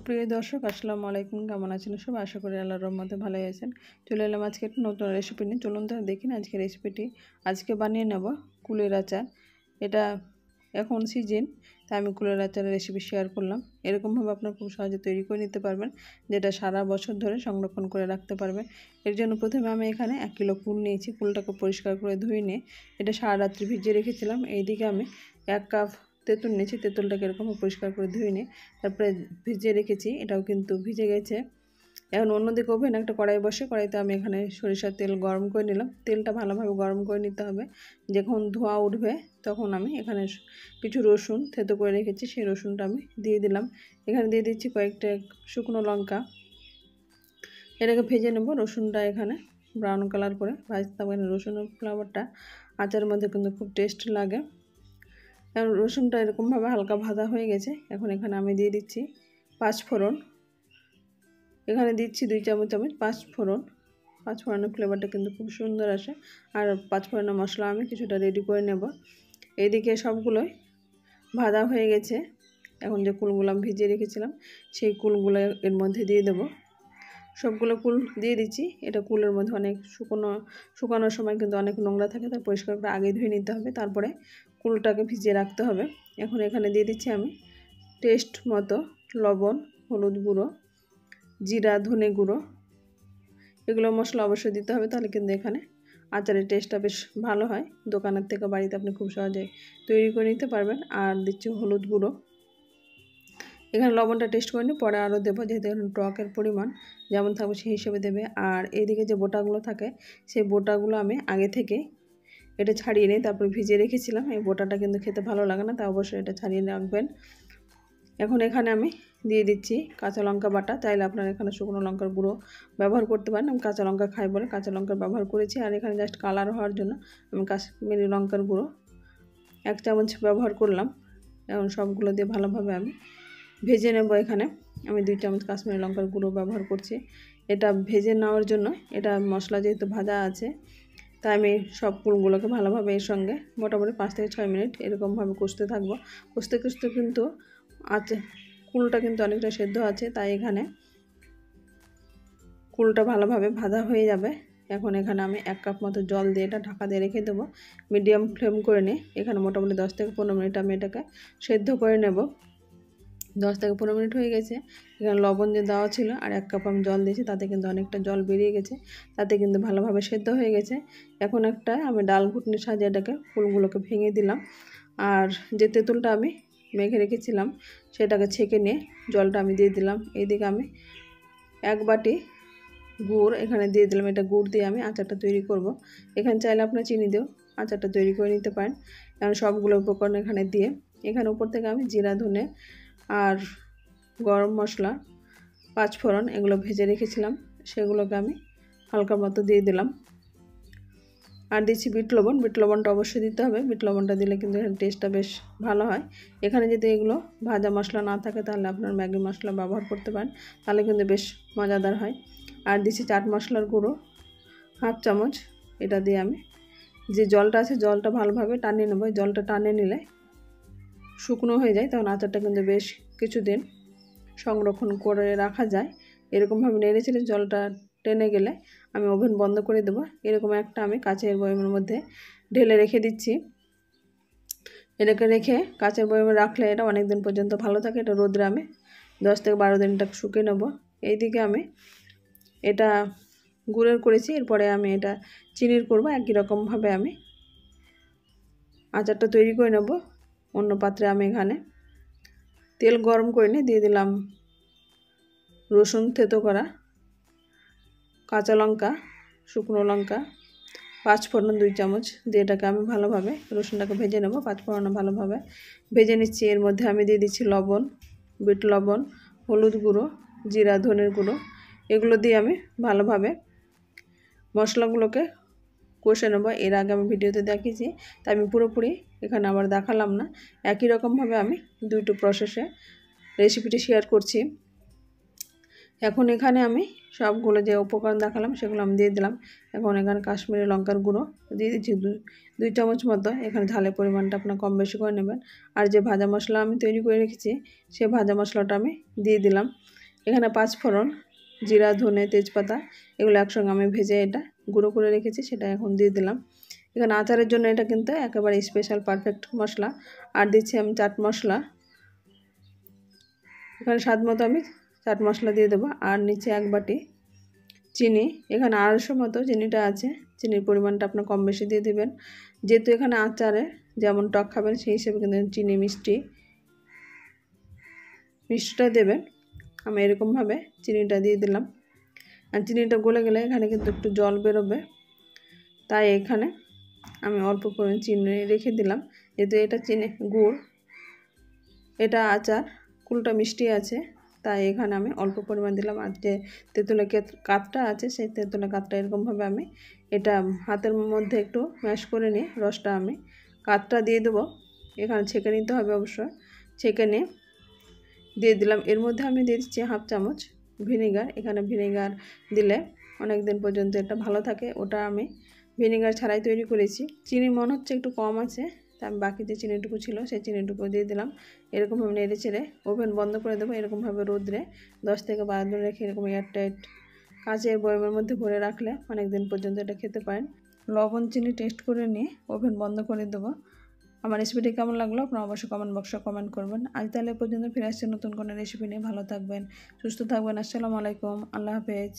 সুপ্রিয় দর্শক আসসালামু আলাইকুম, কেমন আছেন সব? আশা করি আল্লাহর রহমতে ভালোই আছেন। চলে এলাম আজকে একটা নতুন রেসিপি নিয়ে। চলুন তো দেখি আজকে রেসিপিটি আজকে বানিয়ে নেব কুলের আচার। এটা এখন সিজন, তাই আমি কুলের আচারের রেসিপি শেয়ার করলাম। এরকমভাবে আপনারা খুব সহজে তৈরি করে নিতে পারবেন, যেটা সারা বছর ধরে সংরক্ষণ করে রাখতে পারবেন। এর জন্য প্রথমে আমি এখানে 1 কিলো কুল নিয়েছি। কুলটাকে পরিষ্কার করে ধুয়ে নিয়ে এটা সারা রাত্রি ভিজিয়ে রেখেছিলাম। এইদিকে আমি 1 কাপ তেঁতুল নিয়েছি। তেঁতুলটাকে এরকম পরিষ্কার করে ধুয়ে নিয়ে তারপরে ভিজিয়ে রেখেছি। এটাও কিন্তু ভিজে গেছে। এখন অন্যদিকে ওভেনে একটা কড়াই বসে, কড়াইতে আমি এখানে সরিষার তেল গরম করে নিলাম। তেলটা ভালোভাবে গরম করে নিতে হবে। যখন ধোঁয়া উঠবে তখন আমি এখানে কিছু রসুন থেতো করে রেখেছি, সেই রসুনটা আমি দিয়ে দিলাম। এখানে দিয়ে দিচ্ছি কয়েকটা শুকনো লঙ্কা। এটাকে ভেজে নেব। রসুনটা এখানে ব্রাউন কালার করে ভাজতে হবে। রসুনের ফ্লেভারটা আচারের মধ্যে কিন্তু খুব টেস্ট লাগে। এখন রসুনটা এরকমভাবে হালকা ভাজা হয়ে গেছে। এখন এখানে আমি দিয়ে দিচ্ছি 5 ফোড়ন। এখানে দিচ্ছি 2 চামচ চামচ 5 ফোড়ন। 5 ফোড়নের ফ্লেভারটা কিন্তু খুব সুন্দর আসে। আর 5 ফোড়নের মশলা আমি কিছুটা রেডি করে নেব। এইদিকে সবগুলোই ভাজা হয়ে গেছে। এখন যে কুলগুলো আমি ভিজিয়ে রেখেছিলাম সেই কুলগুলো এর মধ্যে দিয়ে দেব। সবগুলো কুল দিয়ে দিচ্ছি। এটা কুলের মধ্যে অনেক শুকানোর সময় কিন্তু অনেক নোংরা থাকে, তার পরিষ্কার করে আগে ধুয়ে নিতে হবে, তারপরে কুলটাকে ভিজিয়ে রাখতে হবে। এখন এখানে দিয়ে দিচ্ছি আমি টেস্ট মতো লবণ, হলুদ গুঁড়ো, জিরা, ধনে গুঁড়ো। এগুলো মশলা অবশ্যই দিতে হবে, তাহলে কিন্তু এখানে আচারের টেস্টটা বেশ ভালো হয়। দোকানের থেকে বাড়িতে আপনি খুব সহজে তৈরি করে নিতে পারবেন। আর দিচ্ছি হলুদ গুঁড়ো। এখানে লবণটা টেস্ট করে নিই, পরে আরও দেবো, যেহেতু এখন টকের পরিমাণ যেমন থাকবে সেই হিসেবে দেবে। আর এইদিকে যে বোটাগুলো থাকে সেই বোটাগুলো আমি আগে থেকে এটা ছাড়িয়ে নিই, তারপর ভিজিয়ে রেখেছিলাম। এই বোটাটা কিন্তু খেতে ভালো লাগে না, তা অবশ্যই এটা ছাড়িয়ে রাখবেন। এখন এখানে আমি দিয়ে দিচ্ছি কাঁচা লঙ্কা বাটা। চাইলে আপনারা এখানে শুকনো লঙ্কার গুঁড়ো ব্যবহার করতে পারেন। আমি কাঁচা লঙ্কা খাই বলে কাঁচা লঙ্কা ব্যবহার করেছি। আর এখানে জাস্ট কালার হওয়ার জন্য আমি কাশ্মীরি লঙ্কার গুঁড়ো 1 চামচ ব্যবহার করলাম। এখন সবগুলো দিয়ে ভালোভাবে আমি ভেজে নেব। এখানে আমি 2 চামচ কাশ্মীরি লঙ্কার গুঁড়ো ব্যবহার করছি। এটা ভেজে নেওয়ার জন্য, এটা মশলা যেহেতু ভাজা আছে, তাই আমি সব কুলগুলোকে ভালোভাবে এর সঙ্গে মোটামুটি 5 থেকে 6 মিনিট এরকমভাবে কষতে থাকবো। কষতে কষতে কিন্তু কুলটা কিন্তু অনেকটা সেদ্ধ আছে, তাই এখানে কুলটা ভালোভাবে ভাজা হয়ে যাবে। এখন এখানে আমি 1 কাপ মতো জল দিয়ে এটা ঢাকা দিয়ে রেখে দেবো। মিডিয়াম ফ্লেম করে নিয়ে এখানে মোটামুটি 10 থেকে 15 মিনিট আমি এটাকে সেদ্ধ করে নেব। 10 থেকে 15 মিনিট হয়ে গেছে। এখানে লবণ যে দেওয়া ছিল আর 1 কাপ আমি জল দিয়েছি, তাতে কিন্তু অনেকটা জল বেরিয়ে গেছে, তাতে কিন্তু ভালোভাবে সেদ্ধ হয়ে গেছে। এখন একটা আমি ডাল ঘুটনির সাহায্যে এটাকে ফুলগুলোকে ভেঙে দিলাম। আর যে তেঁতুলটা আমি মেখে রেখেছিলাম সেটাকে ছেঁকে নিয়ে জলটা আমি দিয়ে দিলাম। এইদিকে আমি 1 বাটি গুড় এখানে দিয়ে দিলাম। এটা গুড় দিয়ে আমি আচারটা তৈরি করব। এখানে চাইলে আপনার চিনি দিয়েও আচারটা তৈরি করে নিতে পারেন। এখন সবগুলো উপকরণ এখানে দিয়ে এখানে উপর থেকে আমি জিরা, ধনে আর গরম মশলা, 5 ফোড়ন এগুলো ভেজে রেখেছিলাম, সেগুলোকে আমি হালকা মতো দিয়ে দিলাম। আর দিচ্ছি বিট লবণ। বিট লবণটা অবশ্যই দিতে হবে। বিট লবণটা দিলে কিন্তু টেস্টটা বেশ ভালো হয়। এখানে যদি এগুলো ভাজা মশলা না থাকে তাহলে আপনার ম্যাগি মশলা ব্যবহার করতে পারেন, তাহলে কিন্তু বেশ মজাদার হয়। আর দিচ্ছি চাট মশলার গুঁড়ো 1/2 চামচ। এটা দিয়ে আমি যে জলটা আছে জলটা ভালোভাবে টানিয়ে নেব। জলটা টানিয়ে নিলে শুকনো হয়ে যায়, তখন আচারটা কিন্তু বেশ কিছুদিন সংরক্ষণ করে রাখা যায়। এরকমভাবে নেড়ে চেড়ে জলটা টেনে গেলে আমি ওভেন বন্ধ করে দেবো। এরকম একটা আমি কাচের বয়ামের মধ্যে ঢেলে রেখে দিচ্ছি। এটাকে রেখে কাচের বয়ামে রাখলে এটা অনেক দিন পর্যন্ত ভালো থাকে। এটা রোদ্রে আমি 10 থেকে 12 দিন এটা শুকিয়ে নেব। এইদিকে আমি এটা গুড়ের করেছি, এরপরে আমি এটা চিনির করব। একই রকমভাবে আমি আচারটা তৈরি করে নেব। অন্য পাত্রে আমি এখানে তেল গরম করে নিয়ে দিয়ে দিলাম রসুন থেতো করা, কাঁচা লঙ্কা, শুকনো লঙ্কা, 5 ফোড়ন 2 চামচ দিয়ে এটাকে আমি ভালোভাবে রসুনটাকে ভেজে নেব। 5 ফোড়ন ভালোভাবে ভেজে নিচ্ছি। এর মধ্যে আমি দিয়ে দিচ্ছি লবণ, বিট লবণ, হলুদ গুঁড়ো, জিরা, ধনের গুঁড়ো। এগুলো দিয়ে আমি ভালোভাবে মশলাগুলোকে কষে নেব। এর আগে আমি ভিডিওতে দেখিয়েছি, তাই আমি পুরোপুরি এখানে আবার দেখালাম না। একই রকমভাবে আমি দুটো প্রসেসে রেসিপিটি শেয়ার করছি। এখন এখানে আমি সবগুলো যে উপকরণ দেখালাম সেগুলো আমি দিয়ে দিলাম। এখন এখানে কাশ্মীরি লঙ্কার গুঁড়ো দিয়ে দিচ্ছি 2 চামচ মতো। এখানে ঝালের পরিমাণটা আপনার কম বেশি করে নেবেন। আর যে ভাজা মশলা আমি তৈরি করে রেখেছি সেই ভাজা মশলাটা আমি দিয়ে দিলাম। এখানে 5 ফোড়ন, জিরা, ধনে, তেজপাতা এগুলো একসঙ্গে আমি ভেজে এটা গুঁড়ো করে রেখেছি, সেটা এখন দিয়ে দিলাম। এখানে আচারের জন্য এটা কিন্তু একেবারে স্পেশাল পারফেক্ট মশলা। আর দিচ্ছি আমি চাট মশলা, এখানে স্বাদ মতো আমি চাট মশলা দিয়ে দেবো। আর নিচে 1 বাটি চিনি, এখানে 250 মতো চিনিটা আছে, চিনির পরিমাণটা আপনার কম বেশি দিয়ে দেবেন। যেহেতু এখানে আচারে যেমন টক খাবেন সেই হিসেবে কিন্তু চিনি মিষ্টিটা দেবেন। আমি এরকমভাবে চিনিটা দিয়ে দিলাম। আর চিনিটা গলে গেলে এখানে কিন্তু একটু জল বেরোবে, তাই এখানে আমি অল্প পরিমাণ চিনি রেখে দিলাম। যেহেতু এটা চিনি গুড়, এটা আচার, কুলটা মিষ্টি আছে, তাই এখানে আমি অল্প পরিমাণ দিলাম। আর যে তেঁতুলের কাতটা আছে সেই তেঁতুলের কাতটা এরকমভাবে আমি এটা হাতের মধ্যে একটু ম্যাশ করে নিয়ে রসটা আমি কাতটা দিয়ে দেবো। এখানে ছেঁকে নিতে হবে অবশ্যই, ছেঁকে নিয়ে দিয়ে দিলাম। এর মধ্যে আমি দিয়ে দিচ্ছি 1/2 চামচ ভিনেগার। এখানে ভিনেগার দিলে অনেক দিন পর্যন্ত এটা ভালো থাকে, ওটা আমি ভিনেগার ছাড়াই তৈরি করেছি। চিনি মনে হচ্ছে একটু কম আছে, তাই আমি বাকি যে চিনিটুকু ছিল সেই চিনিটুকু দিয়ে দিলাম। এরকমভাবে নেড়ে চেড়ে ওভেন বন্ধ করে দেবো। এরকমভাবে রোদ্রে 10 থেকে 12 দিন রেখে এরকম এয়ারটাইট কাচের বয়ামের মধ্যে ভরে রাখলে অনেক দিন পর্যন্ত এটা খেতে পারেন। লবণ চিনি টেস্ট করে নিয়ে ওভেন বন্ধ করে দেবো। আমার রেসিপিটি কেমন লাগলো আপনারা অবশ্যই কমেন্ট বক্সে কমেন্ট করবেন। আজ তাহলে পর্যন্ত ফিরে আসছে নতুন কোনো রেসিপি নিয়ে। ভালো থাকবেন, সুস্থ থাকবেন। আসসালামু আলাইকুম, আল্লাহ হাফেজ।